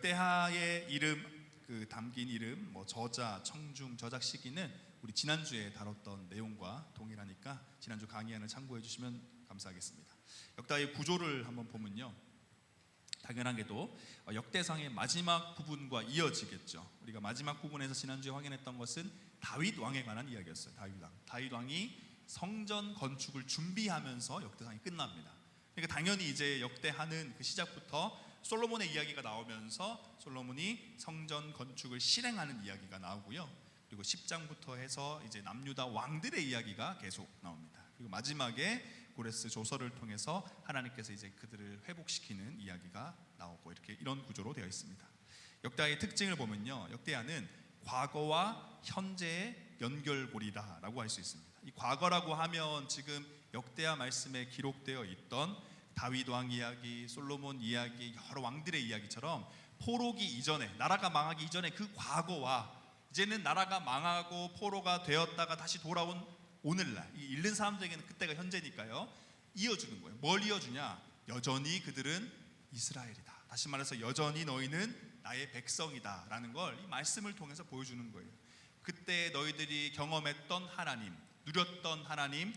역대하의 이름 담긴 이름, 저자, 청중, 저작 시기는 우리 지난주에 다뤘던 내용과 동일하니까 지난주 강의안을 참고해 주시면 감사하겠습니다. 역대하의 구조를 한번 보면요, 당연하게도 역대상의 마지막 부분과 이어지겠죠. 우리가 마지막 부분에서 지난주에 확인했던 것은 다윗 왕에 관한 이야기였어요. 다윗 왕이 성전 건축을 준비하면서 역대상이 끝납니다. 그러니까 당연히 이제 역대하는 그 시작부터 솔로몬의 이야기가 나오면서 솔로몬이 성전 건축을 실행하는 이야기가 나오고요. 그리고 10장부터 해서 이제 남유다 왕들의 이야기가 계속 나옵니다. 그리고 마지막에 고레스 조서를 통해서 하나님께서 이제 그들을 회복시키는 이야기가 나오고 이런 구조로 되어 있습니다. 역대하의 특징을 보면요, 역대하는 과거와 현재의 연결고리다라고 할 수 있습니다. 이 과거라고 하면 지금 역대하 말씀에 기록되어 있던 다윗 왕 이야기, 솔로몬 이야기, 여러 왕들의 이야기처럼 포로기 이전에, 나라가 망하기 이전에 그 과거와 이제는 나라가 망하고 포로가 되었다가 다시 돌아온 오늘날, 이 잃는 사람들에게는 그때가 현재니까요, 이어주는 거예요. 뭘 이어주냐? 여전히 그들은 이스라엘이다. 다시 말해서 여전히 너희는 나의 백성이다 라는 걸 이 말씀을 통해서 보여주는 거예요. 그때 너희들이 경험했던 하나님, 누렸던 하나님,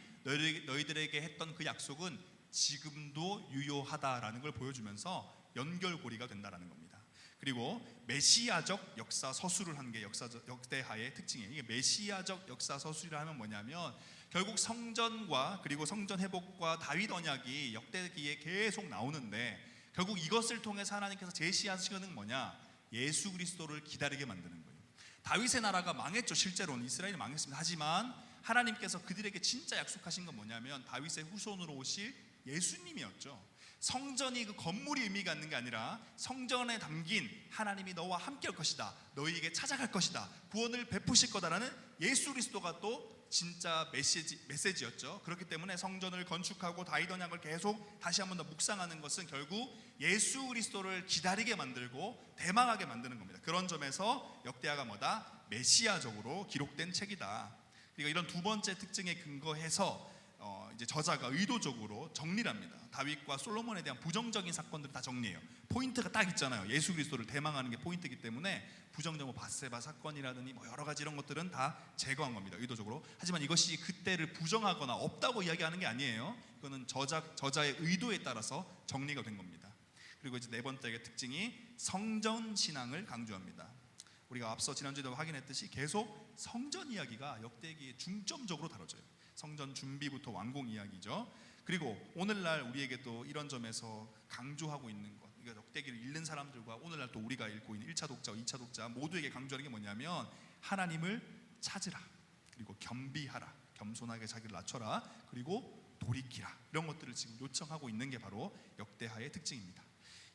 너희들에게 했던 그 약속은 지금도 유효하다라는 걸 보여주면서 연결고리가 된다라는 겁니다. 그리고 메시아적 역사 서술을 한 게 역대하의 특징이에요. 이게 메시아적 역사 서술이라 하면 뭐냐면 결국 성전과 그리고 성전 회복과 다윗 언약이 역대기에 계속 나오는데 결국 이것을 통해서 하나님께서 제시하시는 뭐냐? 예수 그리스도를 기다리게 만드는 거예요. 다윗의 나라가 망했죠. 실제로는 이스라엘이 망했습니다. 하지만 하나님께서 그들에게 진짜 약속하신 건 뭐냐면 다윗의 후손으로 오실 예수님이었죠. 성전이 그 건물이 의미가 있는 게 아니라 성전에 담긴 하나님이 너와 함께 할 것이다, 너희에게 찾아갈 것이다, 구원을 베푸실 거다라는 예수 그리스도가 또 진짜 메시지였죠. 그렇기 때문에 성전을 건축하고 다윗 언약을 계속 다시 한 번 더 묵상하는 것은 결국 예수 그리스도를 기다리게 만들고 대망하게 만드는 겁니다. 그런 점에서 역대하가 뭐다? 메시아적으로 기록된 책이다. 그리고 이런 두 번째 특징에 근거해서 이제 저자가 의도적으로 정리를 합니다. 다윗과 솔로몬에 대한 부정적인 사건들을 다 정리해요. 포인트가 딱 있잖아요. 예수 그리스도를 대망하는 게 포인트이기 때문에 부정적 바세바 사건이라든지 여러 가지 이런 것들은 다 제거한 겁니다. 의도적으로. 하지만 이것이 그때를 부정하거나 없다고 이야기하는 게 아니에요. 이거는 저자의 의도에 따라서 정리가 된 겁니다. 그리고 이제 네 번째 특징이 성전 신앙을 강조합니다. 우리가 앞서 지난주에도 확인했듯이 계속 성전 이야기가 역대기에 중점적으로 다뤄져요. 성전 준비부터 완공 이야기죠. 그리고 오늘날 우리에게 또 이런 점에서 강조하고 있는 것, 이거 역대기를 읽는 사람들과 오늘날 또 우리가 읽고 있는 1차 독자와 2차 독자 모두에게 강조하는 게 뭐냐면 하나님을 찾으라, 그리고 겸비하라, 겸손하게 자기를 낮춰라, 그리고 돌이키라, 이런 것들을 지금 요청하고 있는 게 바로 역대하의 특징입니다.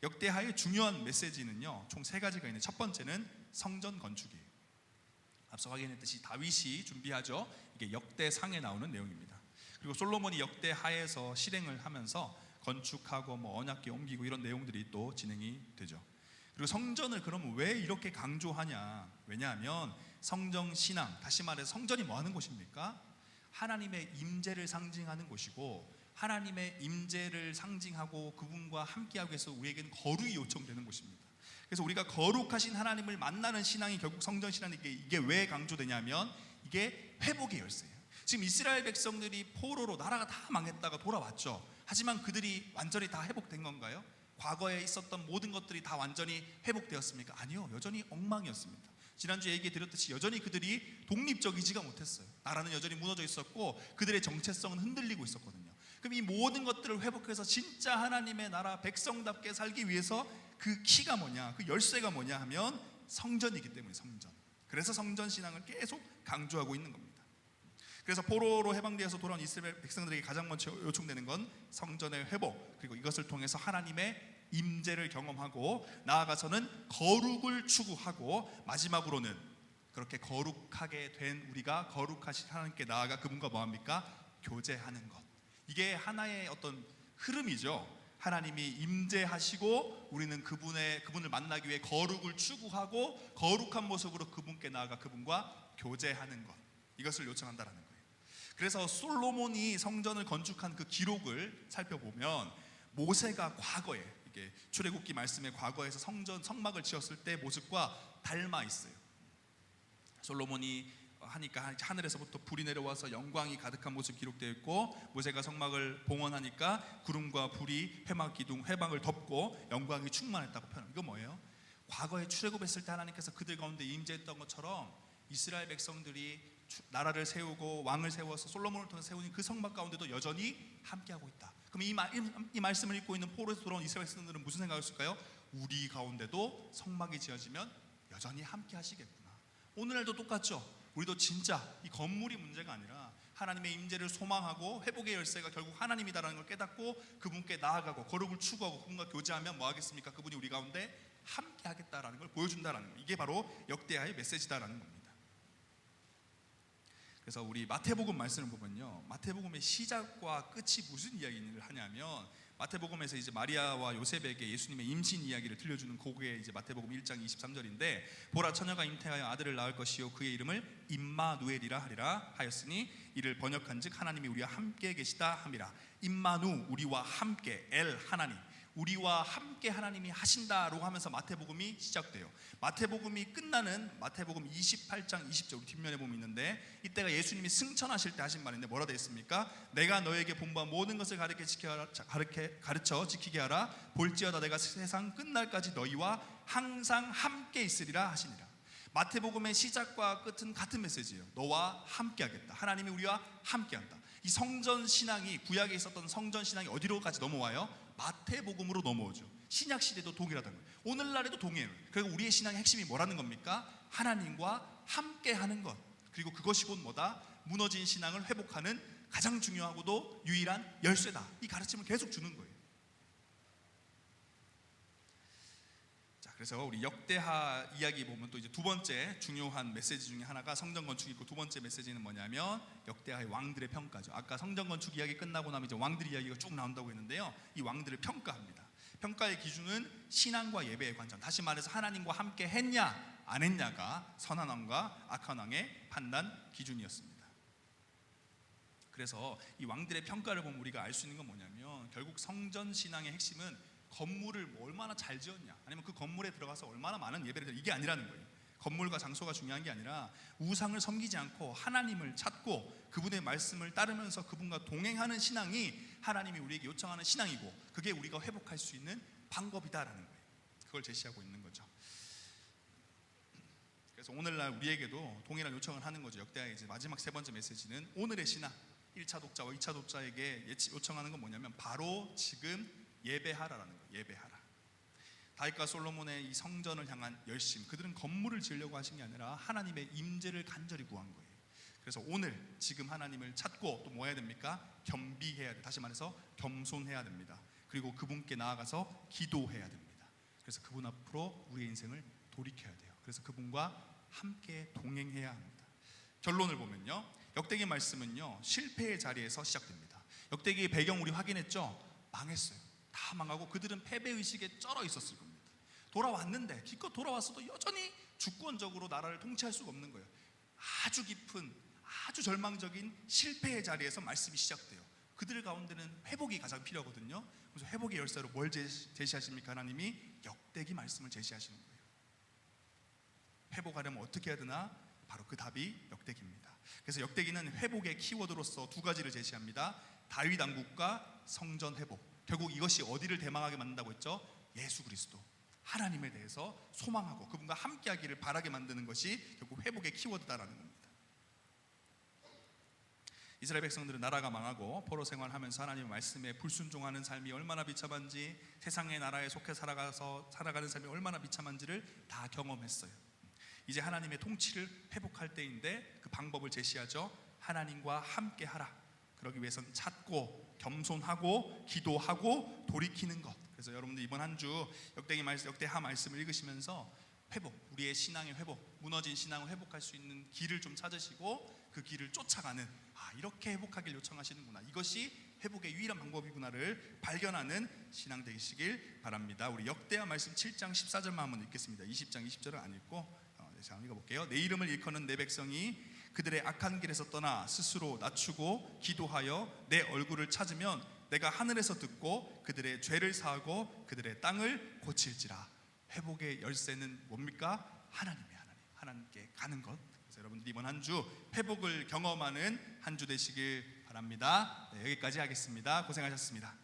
역대하의 중요한 메시지는요, 총 세 가지가 있는데 첫 번째는 성전 건축이에요. 앞서 확인했듯이 다윗이 준비하죠. 이게 역대상에 나오는 내용입니다. 그리고 솔로몬이 역대하에서 실행을 하면서 건축하고 언약궤 옮기고 이런 내용들이 또 진행이 되죠. 그리고 성전을 그러면 왜 이렇게 강조하냐? 왜냐하면 성전 신앙, 다시 말해서 성전이 뭐 하는 곳입니까? 하나님의 임재를 상징하는 곳이고, 하나님의 임재를 상징하고 그분과 함께하기 위해서 우리에게는 거룩이 요청되는 곳입니다. 그래서 우리가 거룩하신 하나님을 만나는 신앙이 결국 성전 신앙인데, 이게 왜 강조되냐면 이게 회복의 열쇠예요. 지금 이스라엘 백성들이 포로로 나라가 다 망했다가 돌아왔죠. 하지만 그들이 완전히 다 회복된 건가요? 과거에 있었던 모든 것들이 다 완전히 회복되었습니까? 아니요, 여전히 엉망이었습니다. 지난주에 얘기해 드렸듯이 여전히 그들이 독립적이지가 못했어요. 나라는 여전히 무너져 있었고 그들의 정체성은 흔들리고 있었거든요. 그럼 이 모든 것들을 회복해서 진짜 하나님의 나라 백성답게 살기 위해서 그 키가 뭐냐, 그 열쇠가 뭐냐 하면 성전이기 때문에 성전. 그래서 성전 신앙을 계속 강조하고 있는 겁니다. 그래서 포로로 해방되어서 돌아온 이스라엘 백성들에게 가장 먼저 요청되는 건 성전의 회복, 그리고 이것을 통해서 하나님의 임재를 경험하고 나아가서는 거룩을 추구하고, 마지막으로는 그렇게 거룩하게 된 우리가 거룩하신 하나님께 나아가 그분과 뭐합니까? 교제하는 것. 이게 하나의 어떤 흐름이죠. 하나님이 임재하시고 우리는 그분을 만나기 위해 거룩을 추구하고 거룩한 모습으로 그분께 나아가 그분과 교제하는 것, 이것을 요청한다라는 거예요. 그래서 솔로몬이 성전을 건축한 그 기록을 살펴보면 모세가 과거에 이렇게 출애굽기 말씀의 과거에서 성전 성막을 지었을 때 모습과 닮아 있어요. 솔로몬이 하니까 하늘에서부터 불이 내려와서 영광이 가득한 모습 기록되어 있고, 모세가 성막을 봉헌하니까 구름과 불이 회막 기둥 회막을 덮고 영광이 충만했다고 표현합니다. 이거 뭐예요? 과거에 출애굽했을 때 하나님께서 그들 가운데 임재했던 것처럼 이스라엘 백성들이 나라를 세우고 왕을 세워서 솔로몬을 통해 세우니 그 성막 가운데도 여전히 함께하고 있다. 그럼 이 말씀을 읽고 있는 포로에서 돌아온 이스라엘 백성들은 무슨 생각을 했을까요? 우리 가운데도 성막이 지어지면 여전히 함께 하시겠구나. 오늘날도 똑같죠. 우리도 진짜 이 건물이 문제가 아니라 하나님의 임재를 소망하고 회복의 열쇠가 결국 하나님이다라는 걸 깨닫고 그분께 나아가고 거룩을 추구하고 그분과 교제하면 뭐 하겠습니까? 그분이 우리 가운데 함께 하겠다라는 걸 보여준다라는 거. 이게 바로 역대하의 메시지다라는 겁니다. 그래서 우리 마태복음 말씀을 보면요, 마태복음의 시작과 끝이 무슨 이야기를 하냐면, 마태복음에서 이제 마리아와 요셉에게 예수님의 임신 이야기를 들려주는 그게 이제 마태복음 1장 23절인데, 보라 처녀가 잉태하여 아들을 낳을 것이요 그의 이름을 임마누엘이라 하리라 하였으니 이를 번역한즉 하나님이 우리와 함께 계시다 함이라. 임마누, 우리와 함께, 엘 하나님, 우리와 함께 하나님이 하신다라고 하면서 마태복음이 시작돼요. 마태복음이 끝나는 마태복음 28장 20절, 우리 뒷면에 보면 있는데, 이때가 예수님이 승천하실 때 하신 말인데 뭐라 되어 있습니까? 내가 너에게 본받은 모든 것을 가르쳐 지키게 하라. 볼지어다 내가 세상 끝날까지 너희와 항상 함께 있으리라 하시니라. 마태복음의 시작과 끝은 같은 메시지예요. 너와 함께 하겠다. 하나님이 우리와 함께 한다. 이 성전 신앙이, 구약에 있었던 성전 신앙이 어디로까지 넘어와요? 마태복음으로 넘어오죠. 신약 시대도 동일하다는 거예요. 오늘날에도 동일해요. 그리고 우리의 신앙의 핵심이 뭐라는 겁니까? 하나님과 함께 하는 것. 그리고 그것이 곧 뭐다? 무너진 신앙을 회복하는 가장 중요하고도 유일한 열쇠다. 이 가르침을 계속 주는 거예요. 자, 그래서 우리 역대하 이야기 보면 또 이제 두 번째 중요한 메시지 중에 하나가 성전 건축이 있고, 두 번째 메시지는 뭐냐면 역대하의 왕들의 평가죠. 아까 성전 건축 이야기 끝나고 나면 이제 왕들 이야기가 쭉 나온다고 했는데요, 이 왕들을 평가합니다. 평가의 기준은 신앙과 예배의 관점, 다시 말해서 하나님과 함께 했냐 안 했냐가 선한 왕과 악한 왕의 판단 기준이었습니다. 그래서 이 왕들의 평가를 보면 우리가 알 수 있는 건 뭐냐면, 결국 성전 신앙의 핵심은 건물을 얼마나 잘 지었냐, 아니면 그 건물에 들어가서 얼마나 많은 예배를 드려, 이게 아니라는 거예요. 건물과 장소가 중요한 게 아니라 우상을 섬기지 않고 하나님을 찾고 그분의 말씀을 따르면서 그분과 동행하는 신앙이 하나님이 우리에게 요청하는 신앙이고, 그게 우리가 회복할 수 있는 방법이다라는 거예요. 그걸 제시하고 있는 거죠. 그래서 오늘날 우리에게도 동일한 요청을 하는 거죠. 역대하의 이제 마지막 세 번째 메시지는 오늘의 신앙, 1차 독자와 2차 독자에게 요청하는 건 뭐냐면 바로 지금 예배하라라는 거예요. 예배하라. 다윗과 솔로몬의 이 성전을 향한 열심, 그들은 건물을 지으려고 하신 게 아니라 하나님의 임재를 간절히 구한 거예요. 그래서 오늘 지금 하나님을 찾고 또 뭐 해야 됩니까? 겸비해야 돼. 다시 말해서 겸손해야 됩니다. 그리고 그분께 나아가서 기도해야 됩니다. 그래서 그분 앞으로 우리의 인생을 돌이켜야 돼요. 그래서 그분과 함께 동행해야 합니다. 결론을 보면요, 역대기 말씀은요 실패의 자리에서 시작됩니다. 역대기의 배경 우리 확인했죠? 망했어요. 다 망하고 그들은 패배의식에 쩔어 있었을 겁니다. 돌아왔는데, 기껏 돌아왔어도 여전히 주권적으로 나라를 통치할 수가 없는 거예요. 아주 깊은, 아주 절망적인 실패의 자리에서 말씀이 시작돼요. 그들 가운데는 회복이 가장 필요하거든요. 그래서 회복의 열쇠로 뭘 제시하십니까? 하나님이 역대기 말씀을 제시하시는 거예요. 회복하려면 어떻게 해야 되나? 바로 그 답이 역대기입니다. 그래서 역대기는 회복의 키워드로서 두 가지를 제시합니다. 다윗 왕국과 성전 회복. 결국 이것이 어디를 대망하게 만든다고 했죠? 예수 그리스도, 하나님에 대해서 소망하고 그분과 함께하기를 바라게 만드는 것이 결국 회복의 키워드다라는 겁니다. 이스라엘 백성들은 나라가 망하고 포로 생활하면서 하나님의 말씀에 불순종하는 삶이 얼마나 비참한지, 세상의 나라에 속해 살아가는 삶이 얼마나 비참한지를 다 경험했어요. 이제 하나님의 통치를 회복할 때인데 그 방법을 제시하죠. 하나님과 함께하라. 그러기 위해서는 찾고 겸손하고 기도하고 돌이키는 것. 그래서 여러분들 이번 한 주 역대하 말씀을 읽으시면서 회복, 우리의 신앙의 회복, 무너진 신앙을 회복할 수 있는 길을 좀 찾으시고 그 길을 쫓아가는, 이렇게 회복하길 요청하시는구나, 이것이 회복의 유일한 방법이구나를 발견하는 신앙 되시길 바랍니다. 우리 역대하 말씀 7장 14절만 한번 읽겠습니다. 20장 20절은 안 읽고 제가 읽어볼게요. 내 이름을 일컫는 내 백성이 그들의 악한 길에서 떠나 스스로 낮추고 기도하여 내 얼굴을 찾으면 내가 하늘에서 듣고 그들의 죄를 사하고 그들의 땅을 고칠지라. 회복의 열쇠는 뭡니까? 하나님께 가는 것. 그래서 여러분들 이번 한 주 회복을 경험하는 한 주 되시길 바랍니다. 네, 여기까지 하겠습니다. 고생하셨습니다.